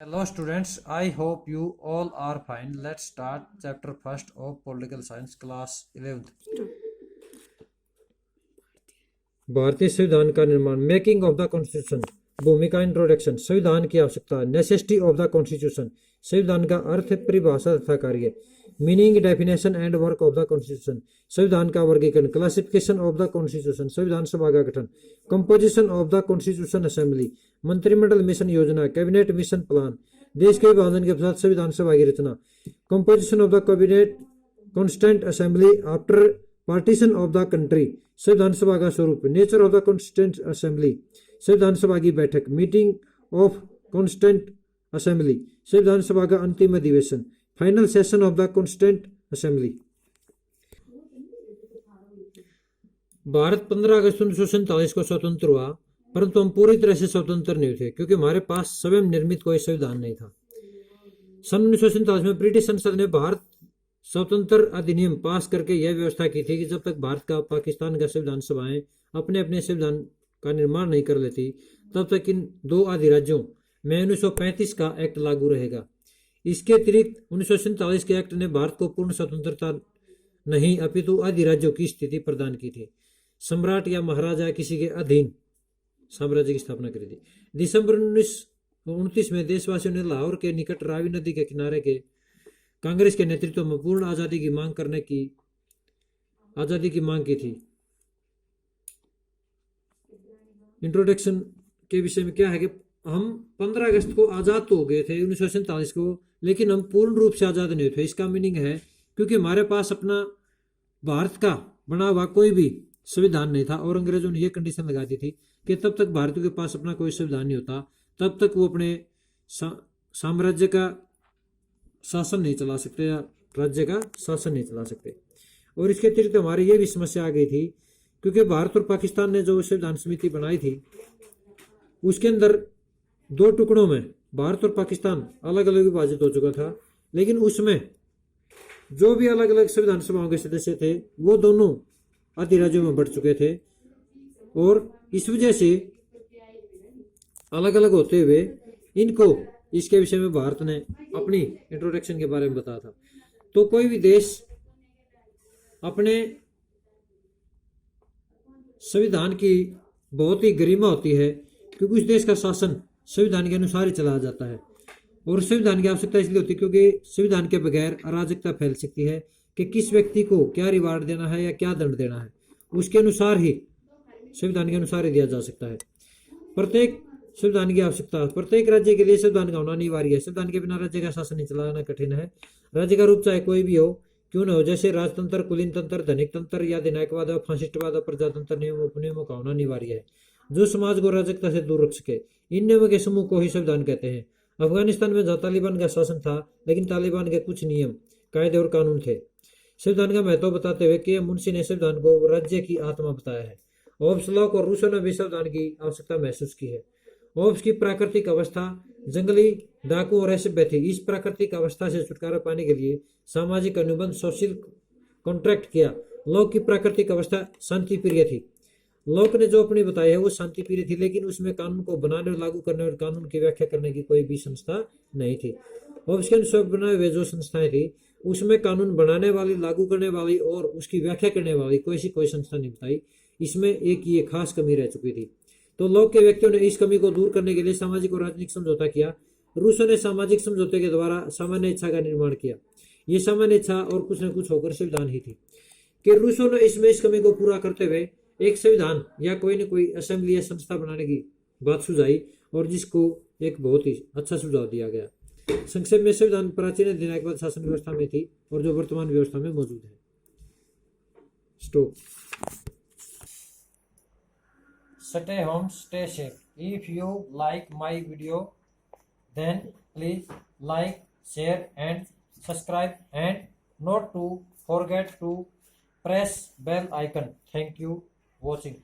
Hello students, I hope you all are fine. Let's start chapter first of political science class 11th. भारतीय संविधान का निर्माण, making of the constitution, भूमिका, introduction, संविधान की आवश्यकता, नेसेसिटी ऑफ द कॉन्स्टिट्यूशन, संविधान का अर्थ, परिभाषा तथा कार्य, meaning, definition and work of the constitution, संविधान का वर्गीकरण, क्लासिफिकेशन ऑफ द कॉन्स्टिट्यूशन, संविधान सभा का गठन, composition of the constitution assembly, मंत्रिमंडल मिशन योजना, कैबिनेट मिशन प्लान, देश के विभाजन के पश्चात संविधान सभा की रचना, composition of the cabinet constituent assembly after partition of the country, संविधान सभा का स्वरूप, nature of the constituent assembly, संविधान सभा की बैठक, मीटिंग ऑफ कॉन्स्टिट्यूंट असेंबली, संविधान सभा का अंतिम अधिवेशन, final session of the constituent assembly. Bharat 15 अगस्त 1947 को स्वतंत्र हुआ, परंतु हम पूरी तरह से स्वतंत्र नहीं थे क्योंकि हमारे पास स्वयं निर्मित कोई संविधान नहीं था। सन 1947 में ब्रिटिश संसद ने भारत स्वतंत्र अधिनियम पास करके यह व्यवस्था की थी कि जब तक भारत का पाकिस्तान का संविधान सभाएं अपने अपने संविधान का निर्माण नहीं कर लेती तब तक इन दो अधिराज्यों में 1935 का एक्ट लागू रहेगा। इसके अतिरिक्त 1947 के एक्ट ने भारत को पूर्ण स्वतंत्रता नहीं अपितु अधिराज्यों की स्थिति प्रदान की थी। सम्राट या महाराजा किसी के अधीन साम्राज्य की स्थापना करी थी। दिसंबर 1929 में देशवासियों ने लाहौर के निकट रावी नदी के किनारे के कांग्रेस के नेतृत्व में पूर्ण आजादी की मांग की थी। इंट्रोडक्शन के विषय में क्या है कि हम 15 अगस्त को आजाद तो हो गए थे 1947 को, लेकिन हम पूर्ण रूप से आजाद नहीं थे। इसका मीनिंग है क्योंकि हमारे पास अपना भारत का बना हुआ कोई भी संविधान नहीं था और अंग्रेजों ने यह कंडीशन लगा दी थी कि तब तक भारतीयों के पास अपना कोई संविधान नहीं होता तब तक वो अपने साम्राज्य का शासन नहीं चला सकते या राज्य का शासन नहीं चला सकते। और इसके अतिरिक्त हमारी ये भी समस्या आ गई थी क्योंकि भारत और पाकिस्तान ने जो संविधान समिति बनाई थी उसके अंदर दो टुकड़ों में भारत और पाकिस्तान अलग अलग विभाजित हो चुका था, लेकिन उसमें जो भी अलग अलग संविधान सभाओं के सदस्य थे वो दोनों अधिराज्यों में बढ़ चुके थे और इस वजह से अलग अलग होते हुए इनको इसके विषय में भारत ने अपनी इंट्रोडक्शन के बारे में बताया था। तो कोई भी देश अपने संविधान की बहुत ही गरिमा होती है क्योंकि उस देश का शासन संविधान के अनुसार ही चलाया जाता है और संविधान की आवश्यकता इसलिए होती है क्योंकि संविधान के बगैर अराजकता फैल सकती है कि किस व्यक्ति को क्या रिवार्ड देना है या क्या दंड देना है, उसके अनुसार ही संविधान के अनुसार ही दिया जा सकता है। प्रत्येक संविधान की आवश्यकता प्रत्येक राज्य के लिए संविधान का होना अनिवार्य है। संविधान के बिना राज्य का शासन नहीं चलाना कठिन है। राज्य का रूप चाहे कोई भी हो क्यों न हो, जैसे राजतंत्र, कुलीन तंत्र, धनिक तंत्र या अधिनायकवाद, फासिस्टवाद, प्रजातंत्र, नियमों का होना अनिवार्य है जो समाज को अराजकता से दूर रख सके। इन नियमों के समूह को ही संविधान कहते हैं। अफगानिस्तान में जहाँ तालिबान का शासन था लेकिन तालिबान के कुछ नियम, कायदे और कानून थे। संविधान का महत्व बताते हुए के मुंशी ने संविधान को राज्य की आत्मा बताया है। होब्स, लॉक और रूसो ने भी संविधान की आवश्यकता महसूस की है। होब्स की प्राकृतिक अवस्था जंगली, डाकू और असभ्य थी। इस प्राकृतिक अवस्था से छुटकारा पाने के लिए सामाजिक अनुबंध, सोशल कॉन्ट्रैक्ट किया। लॉक की प्राकृतिक अवस्था शांति प्रिय थी। लॉक ने जो अपनी बताई है वो शांति प्रिय थी, लेकिन उसमें कानून को बनाने और लागू करने और कानून की व्याख्या करने की कोई भी संस्था नहीं थी। होब्स के अनुसार बनाए हुए जो संस्थाएं थी उसमें कानून बनाने वाली, लागू करने वाली और उसकी व्याख्या करने वाली कोई संस्था नहीं बताई। इसमें एक ये खास कमी रह चुकी थी। तो लॉक के व्यक्तियों ने इस कमी को दूर करने के लिए सामाजिक और राजनीतिक समझौता किया। रूसों ने सामाजिक समझौते के द्वारा सामान्य इच्छा का निर्माण किया। ये सामान्य इच्छा और कुछ न कुछ होकर संविधान ही थी कि रूसों ने इसमें इस कमी को पूरा करते हुए एक संविधान या कोई न कोई असेंबली या संस्था बनाने की बात सुझाई और जिसको एक बहुत ही अच्छा सुझाव दिया गया। संक्षेप में संविधान प्राचीन अधिनायकवाद शासन व्यवस्था में थी और जो वर्तमान व्यवस्था में मौजूद है। Stop. Stay home, stay safe. If you like my video, then please like, share and subscribe and not to forget to press bell icon. Thank you watching.